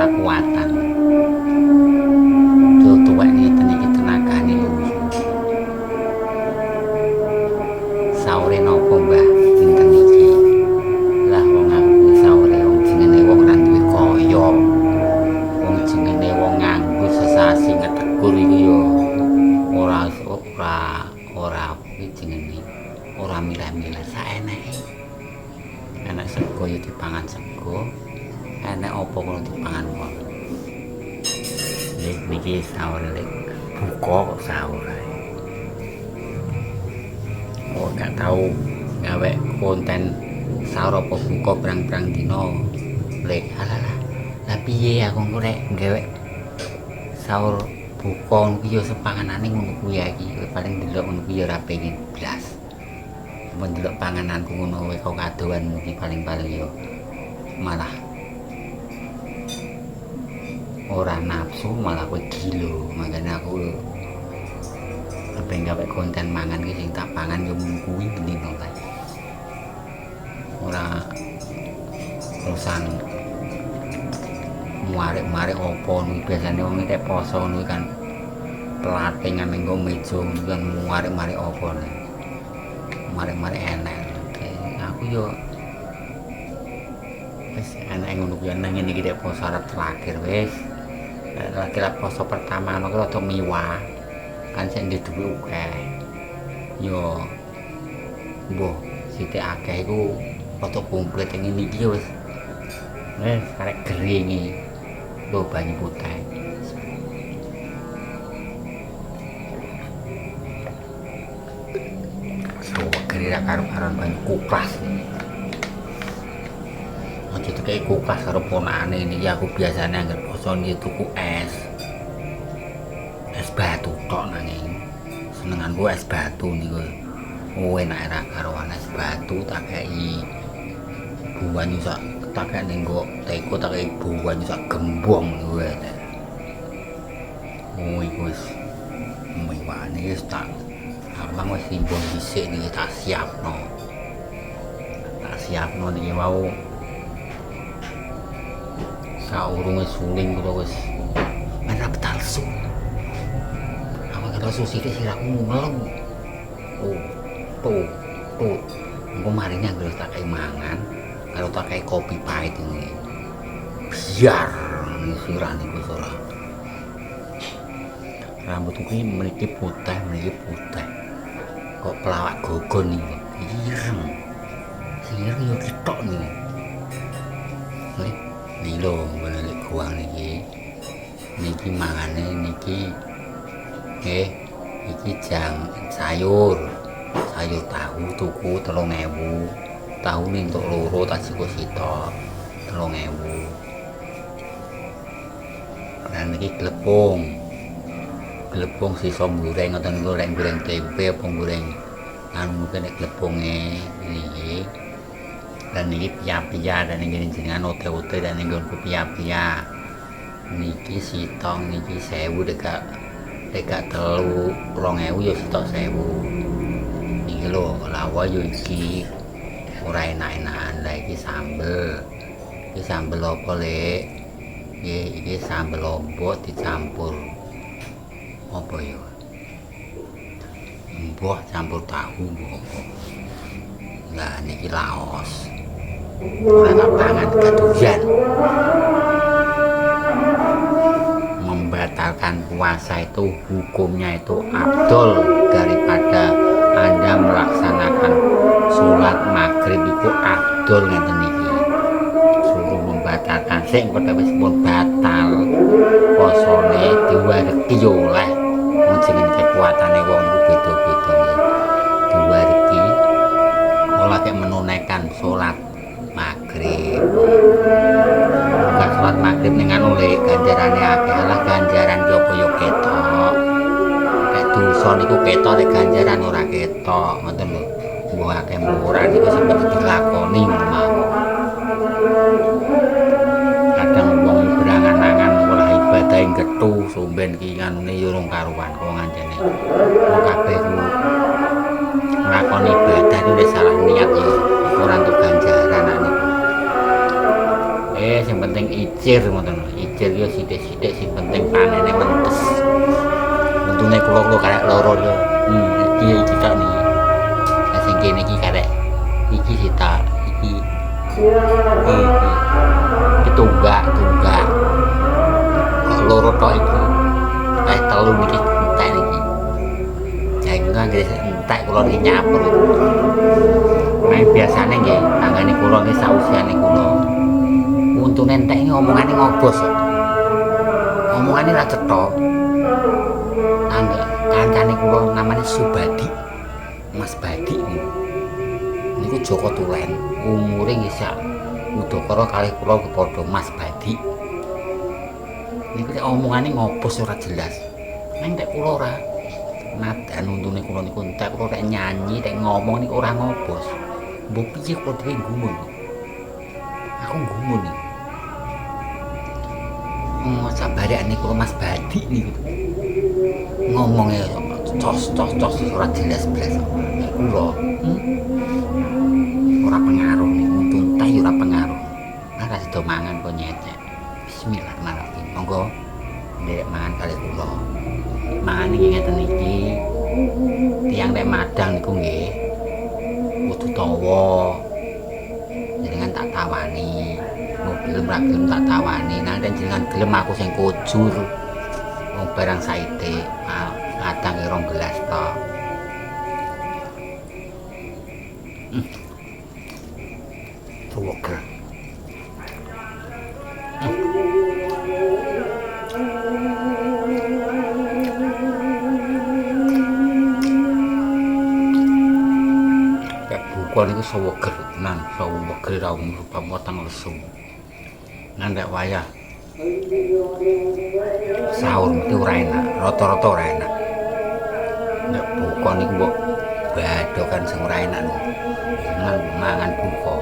ora kuatan. Tuwek ngeten iki tenagane lho. Saure napa Mbah dinten iki? Lah wong aku saure wong jenenge wong ra duwe kaya. Wong jenenge wong nganggo sesasi ngetekur iku ya ora kuwi jenenge ora milih-milih saeneke. Enak sego ya dipangan sego, enak apa kono dipangan kono. Niki sahur lek buka kok sahur ae. Oh gak tahu gawe konten sahur apa buka berang-berang dino. Lek alah. Lah piye aku ngorek gawe sahur buka niku ya sepanganane ngono kuwi iki. Paling delok ngono kuwi ya ora pengin blas. Men delok pangananku ngono wae kok kadoan iki paling-paling ya malah ora nafsu malah kowe gila. Makane aku pengen gawe konten mangan iki sing tak pangan yo mung kuwi bendino kae. Ora urusan muarek-marek opo niku biasane wong nek poso niku kan pelatingan ning nggo meja kan muarek-marek opo nek. Marek-marek enak. Aku yo wis enak ngono kuwi nang ngene iki nek poso arep terakhir wis. Kira poso pertama ana rada miwah kan sing ndek dhuwit akeh yo mbah sithik akeh iku rada komplit ngene iki wis karek gering iki lho banyu putih so kira karo-karon banyu kupas aja kayak kulkas karo ponakane ini aku biasanya anggar poso iki tuku es batu tok nanging senenganku es batu niku enak ra karo es batu tak kei buah sak tak kei ning go teko tak kei buah sak gembong niku enak iku wis mewahane wis tak abang wis timbang dhisik niki tak siapno niki wau saurunge suling kula wis ora betalsu. Aku karo sithik siraku mulem. Tuh. Engko marine anggere tak kei mangan karo tak kei kopi pahit ini. Biar sirah niku ora. Rambut kuwi mriki putih. Kok pelawak gogon iki. Ireng. Sing ireng yo ketok niki. Nih lho, menelek kuang niki mangane niki iki jang sayur tahu tuku 3.000 tahu nih untuk loro tak cukup sitok 3.000 dan niki glepung sisa goreng atau goreng tempe apa goreng anu mungkin glepunge niki dan niki pia-pia dan niki jenengan ote-ote dan niki pia-pia niki sitong niki 1000 dekat 2.000 ya sitok 1000 niki lho lawa yo iki ora enak-enakan lah iki sambel apa lek iki sambel lombok dicampur apa ya mbah campur tahu apa lah niki laos ora tak pangan kedoyan membatalkan puasa itu hukumnya itu afdol daripada Anda melaksanakan sholat maghrib itu afdol ngeten niki suruh membatalkan sing kok wis pun batal posone diwareki yo oleh wong jeneng kekuatane wong iku beda-beda diwareki olah kek menunaikan sholat maghrib bukan sholat maghrib dengan oleh ganjarannya akeh lah ganjaran jopo yo ketok kayak dosa niku ketok lek ganjaran ora ketok ngoten lho mbok akeh murah niku seperti dilakoni mawon kadang wong berangan-angan olah ibadah ing gethu somben ki nganune yo rong karuan kok ngancene wong kabeh ku nglakoni ibadah itu salah niat ya ora untuk ganjaran niku sing penting icir ngoten hasil yo sithik-sithik sing penting panene mentes. Untune kula karek loro yo. Iki tok niki. Lah sing kene iki karek iki sitok iki. Iki tunggak. Kok loro tok iki. Telu niki entek niki. Ya iku kan entek kula niki nyapur. Main biasane nggih tangane kula niki sausiane kula. Untune entek iki omongane ngobos. Omongane ra cetha. Kancane kula namanya Subadi. Mas Badi niku Joko Tulen. Umure nggih sak udakara kalih kula padha Mas Badi. Niku lek omongane ngobos ora jelas. Neng tek kula ora nadan untune kula niku entek kula rek nyanyi, rek ngomong niku ora ngobos. Mbok piye kula dhewe gumun. Aku gumun iki. Sabarane kula Mas Badi niku. Ngomongnya cos ora jelas blas. Kula ora pengaruh nih, untung tayu ora pengaruh. Ora sida mangan kok nyecek. Bismillahirrahmanirrahim. Monggo ndek mangan kali kula. Mangan iki ngeten iki. Tiyang nek madang niku nggih kudu tawa. Jenengan tak tawani. Mau gelem ra gelem tak tawani. Nang jenengan gelem aku sing kujur. Wong barang saite kadang 2 gelas tok. Tuwek. Buka niku seweger tenan, seweger ra rupa motong lesu. Nandek wayah sahur mesti ora enak, rata-rata ora enak. Nek buka niku mbok badokan sing ora enak niku. Seneng mangan buka.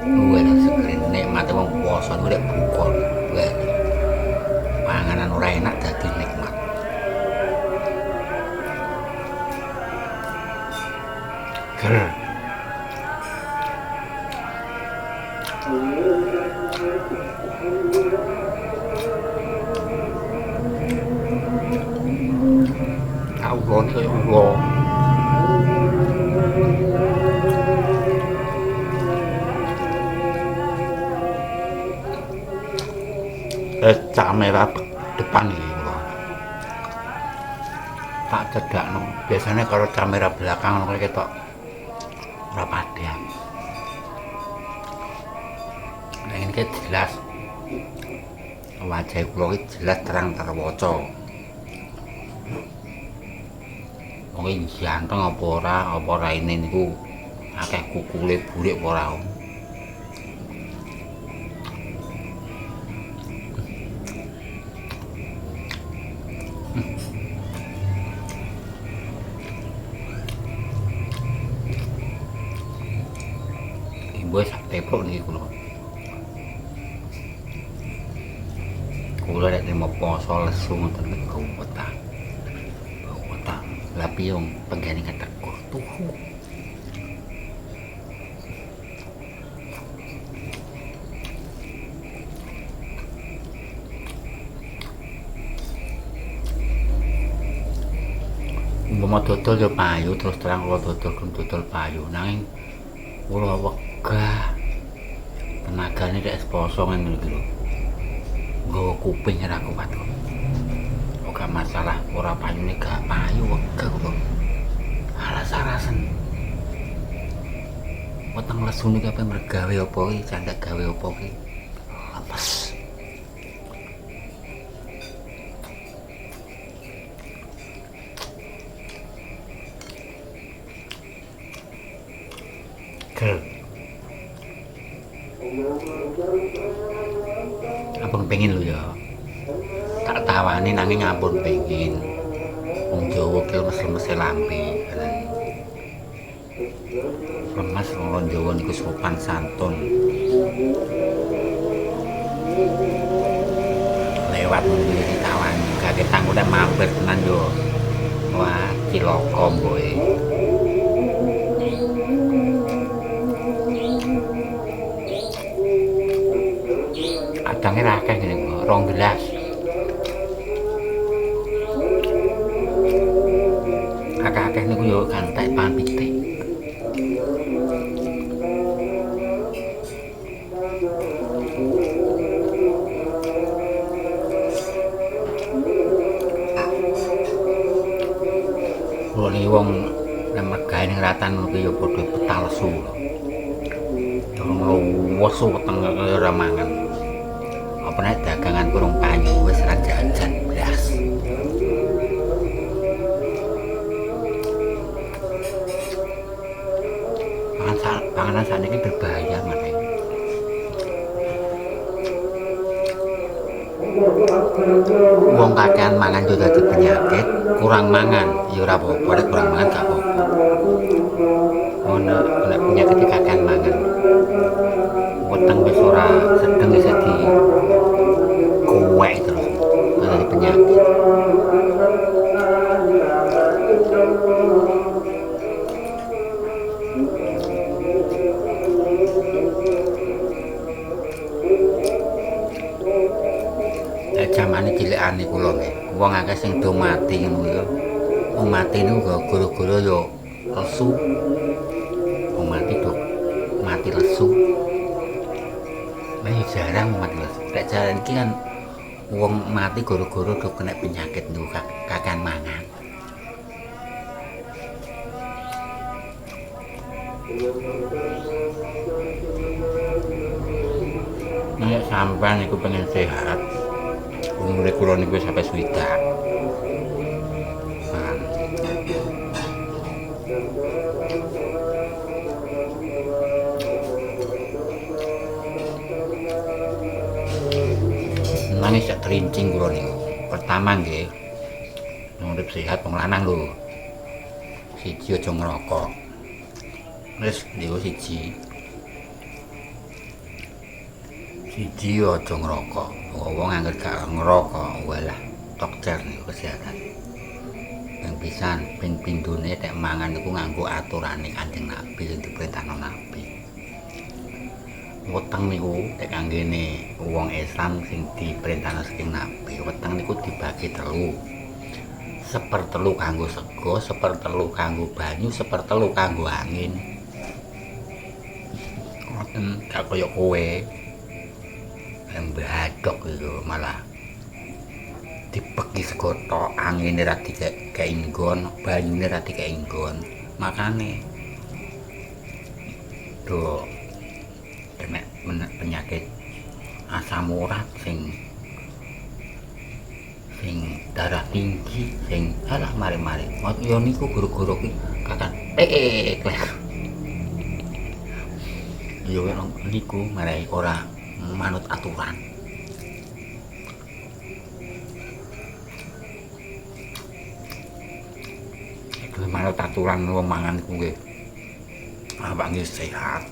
Luwe lho seger nikmate wong puasa niku nek buka. Panganan ora enak dadi nikmat. Ger. Allah ni kaya Allah. Kamera depan ini tak cedak no. Biasanya kalau kamera belakang no ketok ora padha. Nah ini kan jelas wajah kula iki jelas terang terwaca. Wong iki ganteng apa ora ini niku akeh kukule burik apa ora. Ibu sak teplok niki kula. Kula nek terima poso lesu ngoten niku wetah. Wetah. Lah piyong penggene ketekur tuhu. Umpama dodol yo payu terus terang kula dodol payu nanging kula wegah tenagane nek poso ngene iki lho. Nggawa kuping ora kuat kok. Ora masalah ora payune gak payu wegah kok. Alas-alasen. Weteng lesu niki ape mergawe apa iki, candhak gawe apa iki. Lemes. Kel. Abang pengen lu ya. Tak tawani nanging ampun pengen. Wong Jawa ki lemes-lemes lambe. Lemes wong Jawa niku sopan santun. Lewat ngene ditawani, kaget tanggone mampir tenan yo. Wah, cilaka mboe. Kadangnya akeh ngene kok, rong gelas. Akeh-akeh niku yo gantek pan pitik. Kulo niki wong megawe ning ratan niku yo padha petang lesu. Durung lesu weteng ora mangan. Apa nek dagangan kurung payu wis ra jajan blas. Panganan sakniki berbahaya meneh. Wong kakean mangan yo dadi penyakit, kurang mangan ya ora apa-apa, nek kurang mangan gak apa-apa. Ono nek penyakit kakean mangan. Weteng wis ora sedeng wis di kuwek terus. Dadi penyakit. Jamane cilikane kula nggih, wong akeh sing do mati ngono ya. Wong mati niku gara-gara ya lesu. Wong mati do mati lesu. Lah jarang mati lesu. Lek jaran iki kan wong mati gara-gara do kena penyakit niku kakean mangan. Nek sampean iku pengen sehat, umure kula niku sampai swidak. Nangis sak trincing kula niku. Pertama nggih, urip sehat wong lanang lho. Siji aja ngerokok. Wis niku siji. Siji aja ngerokok. Wong angger gak ngerokok, walah tokcer niku kesehatan. Yang pisan ping pindhone nek mangan niku nganggo aturane Kanjeng Nabi sing diperintahno Nabi. Weteng niku nek kanggene wong Islam sing diperintahno saking Nabi, weteng niku dibagi telu. Sepertelu kanggo sego, sepertelu kanggo banyu, sepertelu kanggo angin. Ngoten gak kaya kowe. Mbadok itu malah dibeki segoto, angin ra dikei nggon, banyune ra dikei nggon. Makane do kena penyakit asam urat sing darah tinggi sing alah mari-mari. Yo niku guru-guru ki kakan yo niku marai ora manut aturan. Itu manut aturan wong mangan iku nggih. Awak nggih sehat.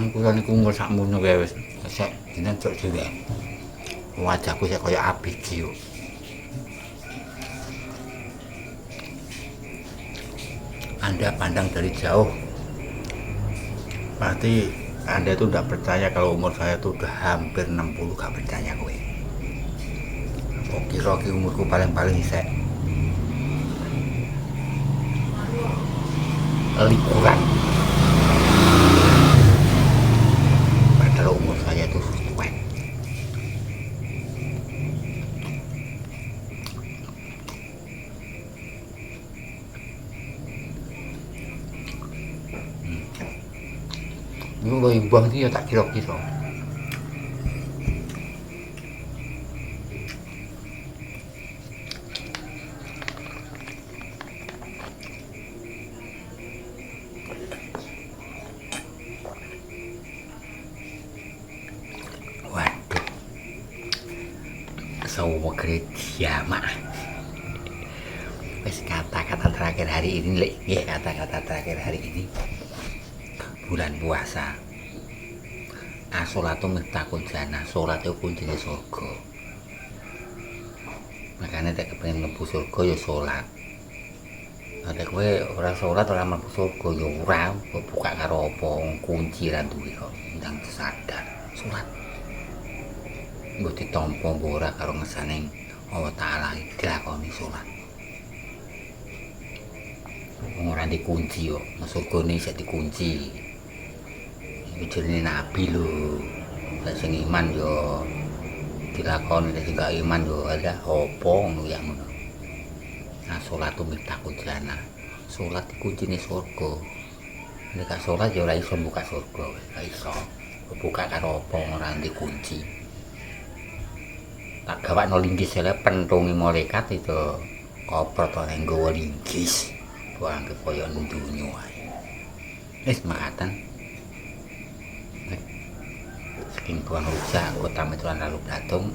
Kula niku nggo sakmono wae wis sek dinen cok dhewe. Wajahku sik kaya abiji yo. Anda pandang dari jauh, berarti Anda itu tidak percaya kalau umur saya itu udah hampir 60, gak percaya gue. Kira-kira umurku paling-paling isek liburan. Padahal umur saya itu tua. Ini kalau imbang sih ya tak kira-kira. Waduh, semua jamaah. Wes kata-kata terakhir hari ini, kata-kata terakhir hari ini. Bulan puasa, as-sholatu miftaahul jannah, sholat itu kuncinya surga. Makanya nek kepengen mlebu surga ya sholat. Nek kowe ora sholat ora mlebu surga ya ora, buka karo apa kunci ra duwe kok, ndang sadar sholat. mbok ditampa mbok ora karo ngersaning Allah Ta'ala dilakoni salat. Wong ora dikunci kok, surgane isih dikunci. Iki jenenge nabi lho. Lah sing iman yo dilakoni, sing gak iman yo ada apa ngono ya ngono. Nah, salat tu miftahul jannah. Salat kuncine surga. Nek gak salat ya ora iso buka surga, gak iso. Buka karo apa ora dikunci. Tak gawakno linggis ele pentunge malaikat itu koprot ora nggawa linggis. Buang kaya dunya ae. Wis makaten. Saking Tuan Rujak Kota Metulan Lalu Blatung.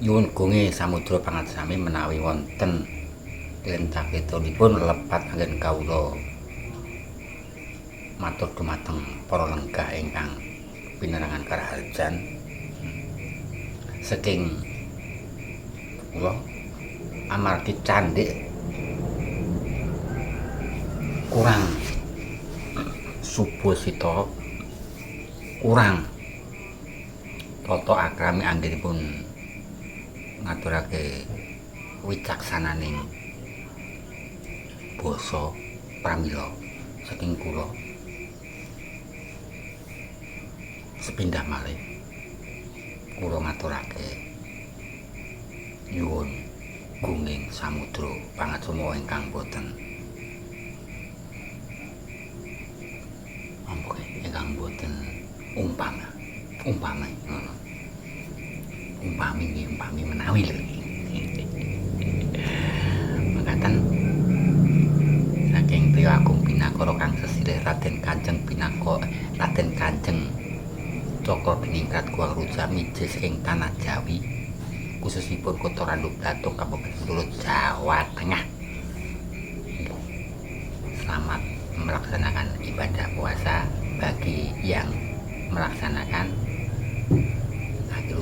Nyuwun gunge samudra pangatsami menawi wonten lintah ketonipun lepat anggen kawula. Matur dumateng para lenggah ingkang pinerangan karaharjan. Saking kula amargi candhik kurang subosita kurang tata akrami anggenipun ngaturake wicaksananing basa pramila saking kula sepindah malih kula ngaturake nyuwun gunging samudra pangatsama ingkang boten ingkang boten umpami ngono. Umpami menawi lho. Makaten saking Priya Agung Pinakara kang sesilih Raden Kanjeng Cokro Diningrat Guang Rujak Mijes ing Tanah Jawi khususipun Kota Randu Blatung Kabupaten Sulut Jawa Tengah. Selamat melaksanakan ibadah puasa bagi yang melaksanakan.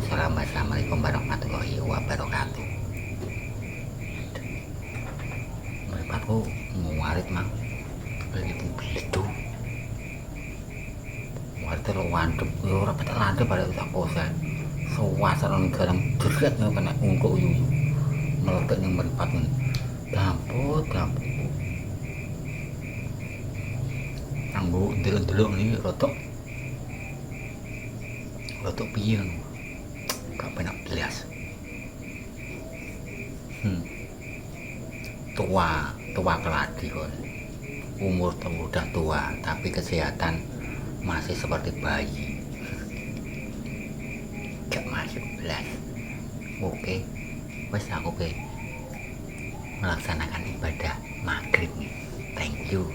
Assalamualaikum warahmatullahi wabarakatuh. Meripatku nguarit mang begitu warit lo wandep yo ora petek landep pada tak kosa suasana garang jerat kena ungkuk yuyu meledak ning meripat damput kanggo ndelok-ndelok niki rotok piye gak penak belas. Tua keladi kon. Umur udah tua tapi kesehatan masih seperti bayi. Gak masuk belas. Oke. Wes aku melaksanakan ibadah maghrib nih. Thank you.